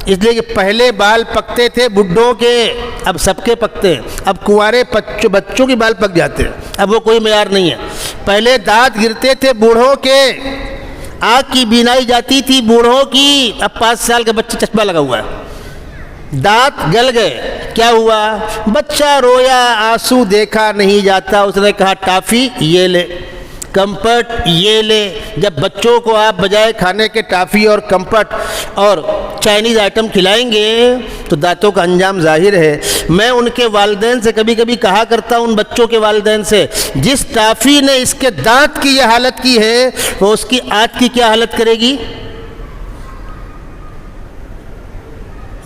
اس لیے کہ پہلے بال پکتے تھے بڈھوں کے، اب سب کے پکتے ہیں، اب کنوارے بچوں کے بال پک جاتے ہیں، اب وہ کوئی معیار نہیں ہے۔ پہلے دانت گرتے تھے بوڑھوں کے، آنکھ کی بینائی جاتی تھی بوڑھوں کی، اب 5 سال کا بچہ چشمہ لگا ہوا ہے، دانت گل گئے، کیا ہوا؟ بچہ رویا، آنسو دیکھا نہیں جاتا، اس نے کہا ٹافی یہ لے، کمپٹ یہ لے۔ جب بچوں کو آپ بجائے کھانے کے ٹافی اور کمپٹ اور چائنیز آئٹم کھلائیں گے تو دانتوں کا انجام ظاہر ہے۔ میں ان کے والدین سے کبھی کبھی کہا کرتا ہوں، ان بچوں کے والدین سے، جس ٹافی نے اس کے دانت کی یہ حالت کی ہے وہ اس کی آنت کی کیا حالت کرے گی؟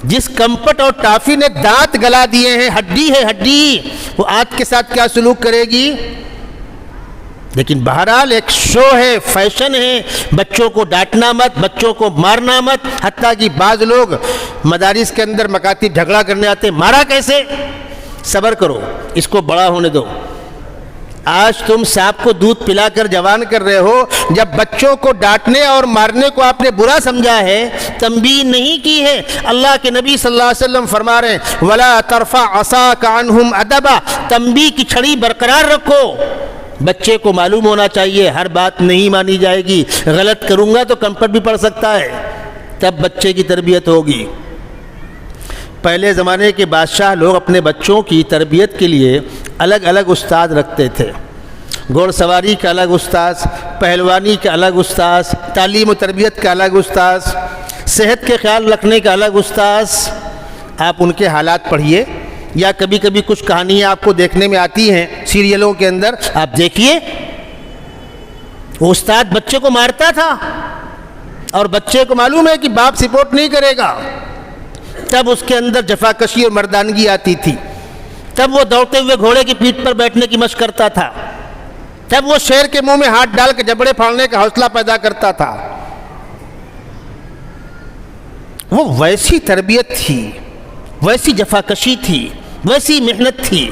جس کمپٹ اور ٹافی نے دانت گلا دیے ہیں، ہڈی ہے ہڈی، وہ آنت کے ساتھ کیا سلوک کرے گی؟ لیکن بہرحال ایک شو ہے، فیشن ہے، بچوں کو ڈانٹنا مت، بچوں کو مارنا مت، حتیٰ کہ بعض لوگ مدارس کے اندر مکاتب جھگڑا کرنے آتے ہیں، مارا کیسے؟ صبر کرو، اس کو بڑا ہونے دو۔ آج تم سانپ کو دودھ پلا کر جوان کر رہے ہو، جب بچوں کو ڈانٹنے اور مارنے کو آپ نے برا سمجھا ہے، تنبیہ نہیں کی ہے۔ اللہ کے نبی صلی اللہ علیہ وسلم فرما رہے ہیں وَلَا تَرْفَعْ عَصَاكَ عَنْهُمْ أَدَبًا، تنبیہ کی چھڑی برقرار رکھو۔ بچے کو معلوم ہونا چاہیے ہر بات نہیں مانی جائے گی، غلط کروں گا تو کمپٹ بھی پڑ سکتا ہے، تب بچے کی تربیت ہوگی۔ پہلے زمانے کے بادشاہ لوگ اپنے بچوں کی تربیت کے لیے الگ الگ استاد رکھتے تھے، گھوڑ سواری کا الگ استاذ، پہلوانی کا الگ استاذ، تعلیم و تربیت کا الگ استاذ، صحت کے خیال رکھنے کا الگ استاذ۔ آپ ان کے حالات پڑھیے، یا کبھی کبھی کچھ کہانیاں آپ کو دیکھنے میں آتی ہیں سیریلوں کے اندر، آپ دیکھیے وہ استاد بچے کو مارتا تھا اور بچے کو معلوم ہے کہ باپ سپورٹ نہیں کرے گا، تب اس کے اندر جفاکشی اور مردانگی آتی تھی، تب وہ دوڑتے ہوئے گھوڑے کی پیٹھ پر بیٹھنے کی مشق کرتا تھا، تب وہ شیر کے منہ میں ہاتھ ڈال کے جبڑے پھاڑنے کا حوصلہ پیدا کرتا تھا۔ وہ ویسی تربیت تھی، ویسی جفاکشی تھی، ویسی محنت تھی۔